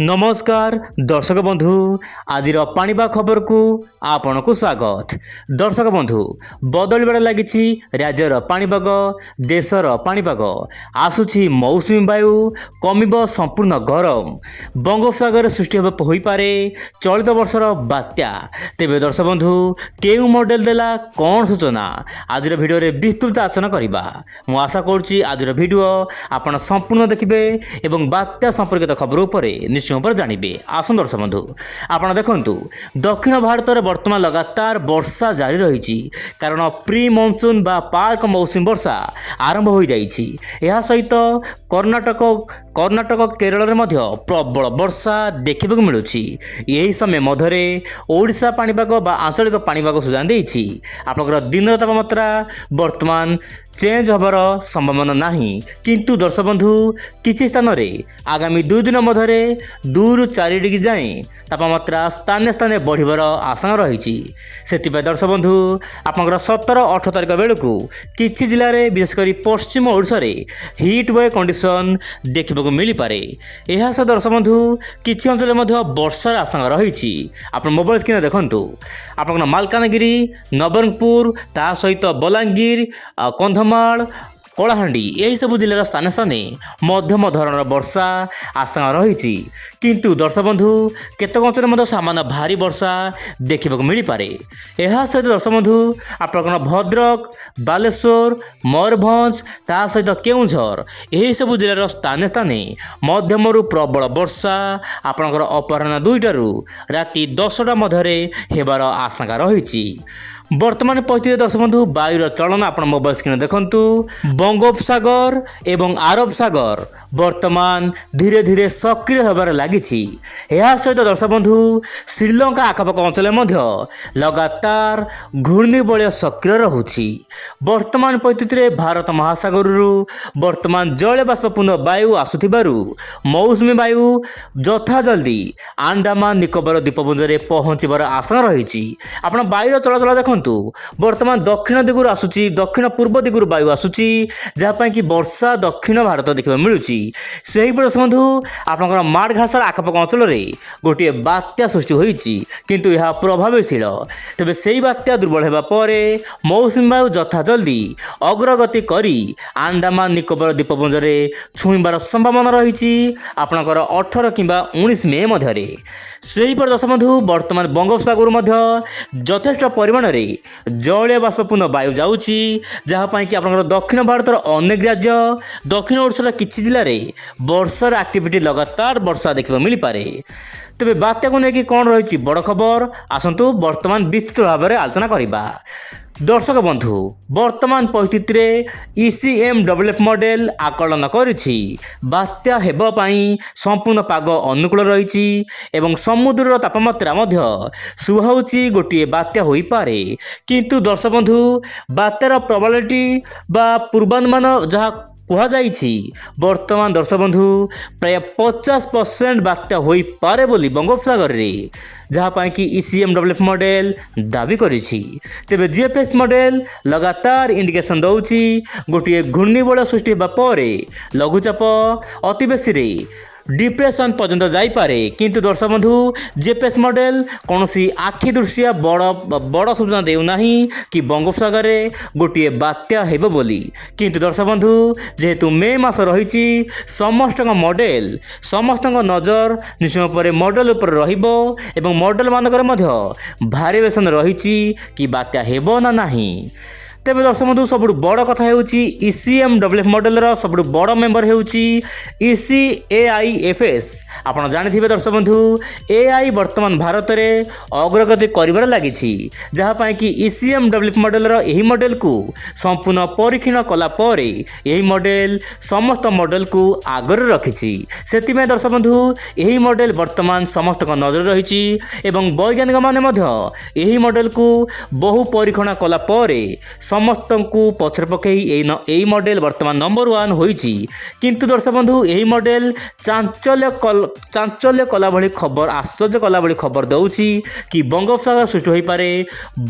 नमस्कार दर्शक बंधु आज पाणीपाग खबर को आपण को स्वागत। दर्शक बंधु बदलबार लगी राज्यर पाणीपाग देशर पाणीपाग आसुची मौसुमी वायु कमिब संपूर्ण गरम बंगोपसागर सृष्टि हो पारे चलित वर्षर बात्या। तेबे दर्शक बंधु केउ मॉडल देला कौन सूचना आज भिडियो रे विस्तृत आलोचना करबा। मु आशा करुच्ची आज भिडियो आपण संपूर्ण देखिबे एवं बात्या संपर्कित खबर उपरे पर जानिबे। आसन दर्शक बंधु आपण देखंतु दक्षिण भारत में वर्तमान लगातार वर्षा जारी रही कारण प्री मॉनसून बा पार्क मौसुमी वर्षा आरंभ हो जाइछि। यह सहित कर्णाटक केरल में प्रबल वर्षा देखा मिलूँ। यही समय मध्य ओडिशा पाणीपाग बा आंचलिक पाणीपाग सूचना देछि आपनकर दिन तापमात्रा वर्तमान चेंज होबार संभावना नहीं, किंतु दर्शक बंधु किसी स्थान में आगामी 2 दिन मध्य 2 ରୁ 4 डिग्री जाए तापमात्रा स्थानीय स्थान बढ़िबार आशंका रही। से दर्शक बंधु आपंकर 17-18 तारिख बेलू किसी जिले में विशेषकर पश्चिम ओडिशा रे हिट वेव कंडीशन देखा मिल पारे। यह सह दर्शक बंधु किसी अंचल में वर्षार आशंका रही। आप मोबाइल स्क्रीन देखु आप मालकानगिरी नवरंगपुर ता सहित बलांगीर कंधमाल कलाहांडी यही सब जिलार स्थान स्थाने मध्यम धरणर वर्षा आशंका रही। किंतु दर्शक बंधु केतक अंचल सामान्य भारी वर्षा देखा मिल पारे। यह सहित दर्शक बंधु आप भद्रक बालेश्वर मयूरभंज ता सहित केउझर यही सब जिलार स्थान स्थाने मध्यम प्रबल वर्षा आपणकर अपराह्न 2टारू राति 10टा मध्य हेबार आशंका रही। वर्तमान परिस्थिति दर्शक बंधु वायुर चलन आप मोबाइल स्क्रीन देखंतु बंगोपसागर एवं आरब सागर वर्तमान धीरे धीरे सक्रिय होबार लगी। यह सहित दर्शक बंधु श्रीलंका आखपाख अंचल लगातार घूर्णिबलय सक्रिय रहुछि। वर्तमान परिस्थिति भारत महासागर वर्तमान जल बाष्पूर्ण वायु आसुथिबारु मौसुमी वायु यथा जल्दी अंडमान निकोबर द्वीपपुंज में पहुंचबार आशंका रही। आपण वायुर चलाचल देखु वर्तमान दक्षिण दिगुर आसुची दक्षिण पूर्व दिगुर वायु आसुची जहाँपाई कि वर्षा दक्षिण भारत देखा मिलूँ। से बंधु आपंकर माड़घासर आखपाख अंचल में गोटे बात्या सृष्टि होती किंतु यह प्रभावशील। तेज से बात्या दुर्बल होगापर मौसुमी वायु यथा जल्दी अग्रगति करी अंडमान निकोबर द्वीपपुंज में छुईबार संभावना रही आपंकर 18 किंबा 19 मे मध्य। से दर्शक बंधु वर्तमान बंगोपसागर यथेष्ट परिमाण में जलीय बाष्पूर्ण वायु जाऊँगी जहाँपाई कि आपंकर दक्षिण भारतर अनेक राज्य दक्षिण ओडिशार किसी जिले में वर्षार एक्टिविटी लगातार वर्षा देखा मिल पारे। तेज बात्या को लेकिन कौन रही बड़ खबर आसतु वर्तमान विस्तृत भाव में आलोचना करवा। दर्शक बंधु वर्तमान परिस्थिति रे ECMWF मॉडल आकलन करिछि बात्या हेबा पई संपूर्ण पाग अनुकूल रही एवं समुद्र तापमात्रा मध्य सुहाउची गोटे बात्या होई पारे। किंतु दर्शक बंधु बात्यार प्रोबेबिलिटी बा पूर्वानुमान जहाँ कहुई वर्तमान दर्शक बंधु प्राय 50% बात्या होई पारे बोली बंगोपसागर रे जहाँपाई कि ECMWF मॉडल दाबी करिछि। तेबे GFS मॉडल लगातार इंडिकेशन दौची गोटे घूर्णिबलय सृष्टि होगा पर लघुचाप अति बेसी रे डिप्रेशन पर्यंत जाइपारे। किंतु दर्शक बंधु जीपीएस मॉडल कौन आखि दृश्य बड़ सूचना देउना कि बंगोपसागर रे गोटे बात्या हेबो बोली। किंतु दर्शक बंधु जेहेतु मे मास रही समस्त मॉडल समस्त नजर निश्चय पर मॉडल उपर रहिबो एवं मॉडल मानकर भारिएशन रही कि बात्या हेबो ना नाही। तेज दर्शक बंधु सब बड़ कथा ECMWF मॉडल सब बड़ मेम्बर होउची ECAIFS। आप जानी दर्शक बंधु AI वर्तमान भारत में अग्रगति कर लगी जहाँपाई कि ECMWF मॉडल यही मॉडल को संपूर्ण परीक्षण कलापर यही मॉडल समस्त मॉडल को आगर रखी। से दर्शक बंधु यही मॉडल वर्तमान समस्त नजर रही एवं वैज्ञानिक माने यही मॉडल को बहु परीक्षण कलापर समस्त को पछर पकई यही मॉडल वर्तमान नंबर 1 होइछि। किंतु दर्शक बंधु यही मॉडल चांचल्य ଚାଞ୍ଚଲ୍ୟ କଲା ଭଳି ଖବର ଆଶ୍ଚର୍ଯ୍ୟ କଲା ଭଳି ଖବର ଦେଉଛି କି ବଙ୍ଗୋପସାଗର ସୃଷ୍ଟି ହୋଇପାରେ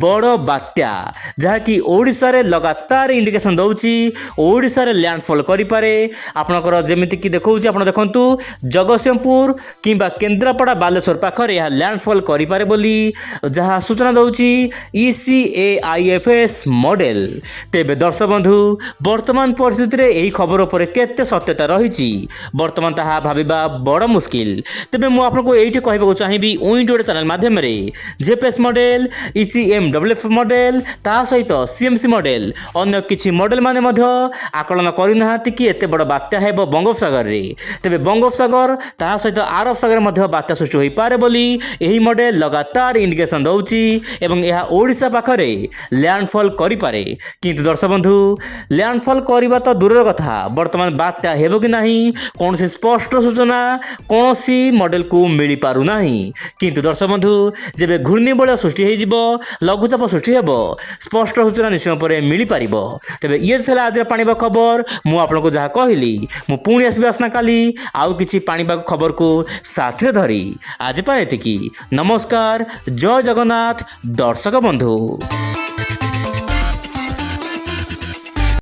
ବଡ଼ ବାତ୍ୟା, ଯାହାକି ଓଡ଼ିଶାରେ ଲଗାତାର ଇଣ୍ଡିକେସନ୍ ଦେଉଛି ଓଡ଼ିଶାରେ ଲ୍ୟାଣ୍ଡଫଲ୍ କରିପାରେ। ଆପଣଙ୍କର ଯେମିତିକି ଦେଖାଉଛି, ଆପଣ ଦେଖନ୍ତୁ ଜଗତସିଂହପୁର କିମ୍ବା କେନ୍ଦ୍ରାପଡ଼ା ବାଲେଶ୍ୱର ପାଖରେ ଏହା ଲ୍ୟାଣ୍ଡଫଲ୍ କରିପାରେ ବୋଲି ଯାହା ସୂଚନା ଦେଉଛି ECAIFS ମଡେଲ। ତେବେ ଦର୍ଶକ ବନ୍ଧୁ, ବର୍ତ୍ତମାନ ପରିସ୍ଥିତିରେ ଏହି ଖବର ଉପରେ କେତେ ସତ୍ୟତା ରହିଛି ବର୍ତ୍ତମାନ ତାହା ଭାବିବା ବଡ଼ ମୁସ୍କିଲ। ତେବେ ମୁଁ ଆପଣଙ୍କୁ ଏଇଠି କହିବାକୁ ଚାହିଁବି ୱିଣ୍ଡୋଡ୍ ଚ୍ୟାନେଲ ମାଧ୍ୟମରେ GPS ମଡେଲ, ECMWF ମଡେଲ, ତା ସହିତ CMC ମଡେଲ, ଅନ୍ୟ କିଛି ମଡେଲ ମାନେ ମଧ୍ୟ ଆକଳନ କରିନାହାନ୍ତି କି ଏତେ ବଡ଼ ବାତ୍ୟା ହେବ ବଙ୍ଗୋପସାଗରରେ। ତେବେ ବଙ୍ଗୋପସାଗର ତା ସହିତ ଆରବ ସାଗର ମଧ୍ୟ ବାତ୍ୟା ସୃଷ୍ଟି ହୋଇପାରେ ବୋଲି ଏହି ମଡେଲ ଲଗାତାର ଇଣ୍ଡିକେସନ୍ ଦେଉଛି ଏବଂ ଏହା ଓଡ଼ିଶା ପାଖରେ ଲ୍ୟାଣ୍ଡଫଲ୍ କରିପାରେ। କିନ୍ତୁ ଦର୍ଶକ ବନ୍ଧୁ, ଲ୍ୟାଣ୍ଡଫଲ୍ କରିବା ତ ଦୂରର କଥା, ବର୍ତ୍ତମାନ ବାତ୍ୟା ହେବ କି ନାହିଁ କୌଣସି ସ୍ପଷ୍ଟ ସୂଚନା କୌଣସି ମଡେଲକୁ ମିଳିପାରୁନାହିଁ। କିନ୍ତୁ ଦର୍ଶକ ବନ୍ଧୁ, ଯେବେ ଘୂର୍ଣ୍ଣିବଳୟ ସୃଷ୍ଟି ହୋଇଯିବ, ଲଘୁଚାପ ସୃଷ୍ଟି ହେବ, ସ୍ପଷ୍ଟ ସୂଚନା ନିଶ୍ଚୟ ପରେ ମିଳିପାରିବ। ତେବେ ଇଏ ଥିଲା ଆଜିର ପାଣିପାଗ ଖବର। ମୁଁ ଆପଣଙ୍କୁ ଯାହା କହିଲି, ମୁଁ ପୁଣି ଆସିବି ଆସନ୍ତାକାଲି ଆଉ କିଛି ପାଣିପାଗ ଖବରକୁ ସାଥିରେ ଧରି। ଆଜି ପାଇଁ ଏତିକି। ନମସ୍କାର, ଜୟ ଜଗନ୍ନାଥ ଦର୍ଶକ ବନ୍ଧୁ।